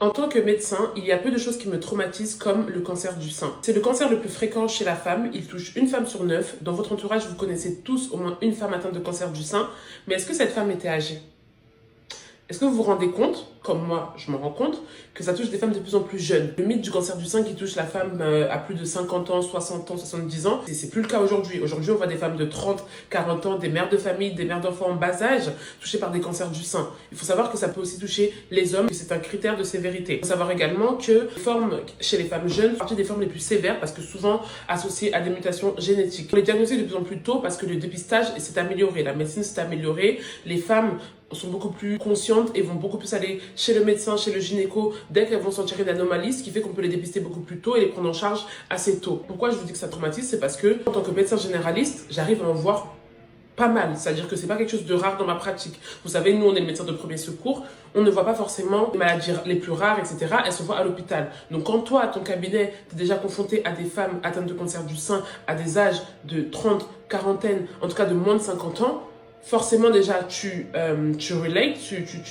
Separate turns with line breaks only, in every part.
En tant que médecin, il y a peu de choses qui me traumatisent comme le cancer du sein. C'est le cancer le plus fréquent chez la femme, il touche une femme sur 9. Dans votre entourage, vous connaissez tous au moins une femme atteinte de cancer du sein. Mais est-ce que cette femme était âgée? Est-ce que vous vous rendez compte, comme moi je m'en rends compte, que ça touche des femmes de plus en plus jeunes? Le mythe du cancer du sein qui touche la femme à plus de 50 ans, 60 ans, 70 ans, c'est plus le cas aujourd'hui. Aujourd'hui, on voit des femmes de 30, 40 ans, des mères de famille, des mères d'enfants en bas âge, touchées par des cancers du sein. Il faut savoir que ça peut aussi toucher les hommes, que c'est un critère de sévérité. Il faut savoir également que les formes chez les femmes jeunes font partie des formes les plus sévères parce que souvent associées à des mutations génétiques. On les diagnostique de plus en plus tôt parce que le dépistage s'est amélioré, la médecine s'est améliorée, les femmes sont beaucoup plus conscientes et vont beaucoup plus aller chez le médecin, chez le gynéco, dès qu'elles vont sentir une anomalie, ce qui fait qu'on peut les dépister beaucoup plus tôt et les prendre en charge assez tôt. Pourquoi je vous dis que ça traumatise? C'est parce que, en tant que médecin généraliste, j'arrive à en voir pas mal. C'est-à-dire que c'est pas quelque chose de rare dans ma pratique. Vous savez, nous, on est le médecin de premier secours, on ne voit pas forcément les maladies les plus rares, etc. Elles se voient à l'hôpital. Donc, quand toi, à ton cabinet, tu es déjà confronté à des femmes atteintes de cancer du sein à des âges de 30, quarantaine, en tout cas de moins de 50 ans, forcément déjà tu relates,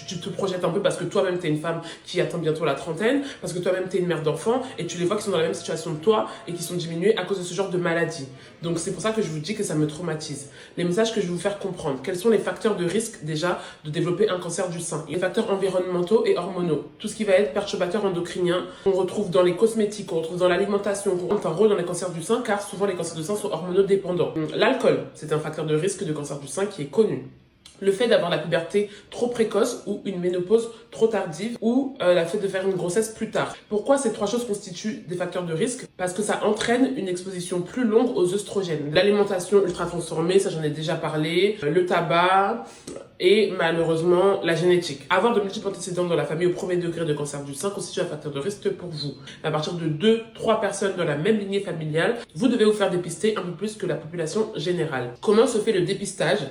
tu te projettes un peu parce que toi-même tu es une femme qui atteint bientôt la trentaine, parce que toi-même tu es une mère d'enfants et tu les vois qui sont dans la même situation que toi et qui sont diminués à cause de ce genre de maladie. Donc c'est pour ça que je vous dis que ça me traumatise. Les messages que je vais vous faire comprendre, quels sont les facteurs de risque déjà de développer un cancer du sein? Les facteurs environnementaux et hormonaux, tout ce qui va être perturbateur endocrinien, qu'on retrouve dans les cosmétiques, qu'on retrouve dans l'alimentation, qu'on retrouve un rôle dans les cancers du sein car souvent les cancers du sein sont hormonodépendants. L'alcool, c'est un facteur de risque de cancer du sein qui est connu. Le fait d'avoir la puberté trop précoce ou une ménopause trop tardive ou le fait de faire une grossesse plus tard. Pourquoi ces trois choses constituent des facteurs de risque? Parce que ça entraîne une exposition plus longue aux œstrogènes. L'alimentation ultra transformée, ça j'en ai déjà parlé, le tabac et malheureusement la génétique. Avoir de multiples antécédents dans la famille au premier degré de cancer du sein constitue un facteur de risque pour vous. À partir de 2-3 personnes dans la même lignée familiale, vous devez vous faire dépister un peu plus que la population générale. Comment se fait le dépistage?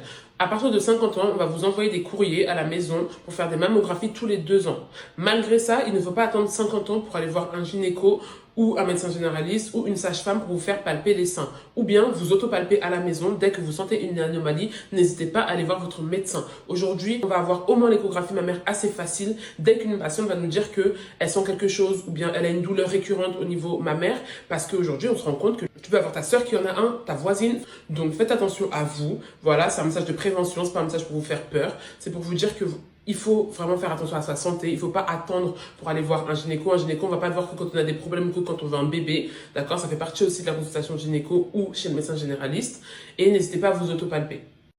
À partir de 50 ans, on va vous envoyer des courriers à la maison pour faire des mammographies tous les 2 ans. Malgré ça, il ne faut pas attendre 50 ans pour aller voir un gynéco ou un médecin généraliste ou une sage-femme pour vous faire palper les seins. Ou bien vous autopalpez à la maison dès que vous sentez une anomalie. N'hésitez pas à aller voir votre médecin. Aujourd'hui, on va avoir au moins l'échographie mammaire assez facile. Dès qu'une patiente va nous dire qu'elle sent quelque chose ou bien elle a une douleur récurrente au niveau mammaire, parce qu'aujourd'hui, on se rend compte que tu peux avoir ta soeur qui en a un, ta voisine. Donc faites attention à vous. Voilà, c'est un message de prévention, c'est pas un message pour vous faire peur. C'est pour vous dire que il faut vraiment faire attention à sa santé. Il ne faut pas attendre pour aller voir un gynéco. Un gynéco, on ne va pas le voir que quand on a des problèmes ou que quand on veut un bébé. D'accord? Ça fait partie aussi de la consultation gynéco ou chez le médecin généraliste. Et n'hésitez pas à vous autopalper.